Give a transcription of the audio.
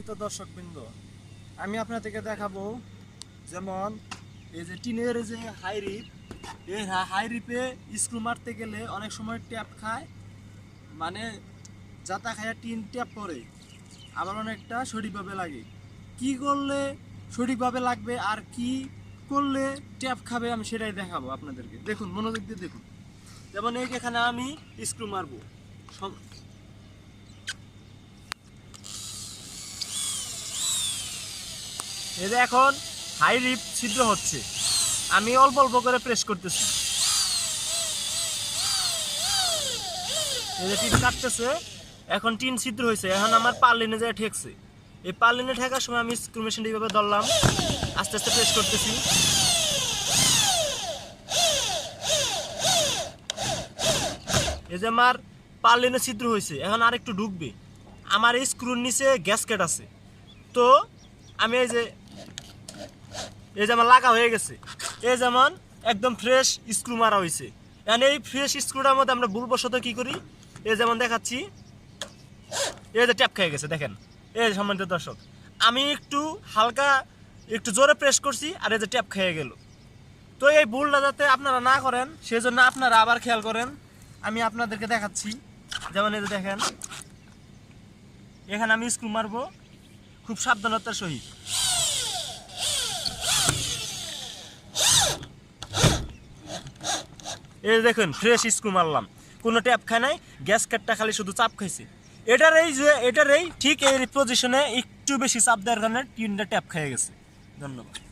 সম্মানিত দর্শকবৃন্দ, আমি আপনাদেরকে দেখাবো যেমন এই যে টিনের যে হাই রিপ, এই হাই রিপে স্ক্রু মারতে গেলে অনেক সময় ট্যাপ খায়, মানে যাতা খায় টিন ট্যাপ পরে, আবার অনেকটা সঠিকভাবে লাগে। কি করলে সঠিকভাবে লাগবে আর কি করলে ট্যাপ খাবে আমি সেটাই দেখাবো আপনাদেরকে। দেখুন, মনোযোগ দিয়ে দেখুন। যেমন এই এখানে আমি স্ক্রু মারবো, এই যে এখন হাই রিপ ছিদ্র হচ্ছে, আমি অল্প অল্প করে প্রেস করতেছি। এই যে টিন কাটতেছে, এখন টিন ছিদ্র হয়েছে, এখন আমার পার্লিনে যায় ঠেকছে। এই পার্লিনে ঠেকার সময় আমি স্ক্রু মেশিনটা এইভাবে ধরলাম, আস্তে আস্তে প্রেস করতেছি। এই যে আমার পার্লিনে ছিদ্র হয়েছে, এখন আর একটু ঢুকবে। আমার এই স্ক্রুর নিচে গ্যাসকেট আছে, তো আমি এই যে আমার লাগা হয়ে গেছে, এই যেমন একদম ফ্রেশ স্ক্রু মারা হয়েছে। এখন এই ফ্রেশ স্ক্রুটার মধ্যে আমরা ভুলবশত কি করি, এই যেমন দেখাচ্ছি, এই যে ট্যাপ খেয়ে গেছে। দেখেন, এই যে সম্মানিত দর্শক, আমি একটু হালকা একটু জোরে প্রেস করছি আর এই যে ট্যাপ খেয়ে গেল। তো এই ভুলটা যাতে আপনারা না করেন সেই জন্য আপনারা আবার খেয়াল করেন, আমি আপনাদেরকে দেখাচ্ছি। যেমন এই যে দেখেন, এখানে আমি স্ক্রু মারবো খুব সাবধানতার সহিত। এই দেখুন, ফ্রেশ স্ক্রু মারলাম, কোনো ট্যাপ খায় নাই, গ্যাস কাটটা খালি শুধু চাপ খাইছে। এটার এই ঠিক এই পজিশনে একটু বেশি চাপ দেওয়ার কারণে টিনটা ট্যাপ খেয়ে গেছে। ধন্যবাদ।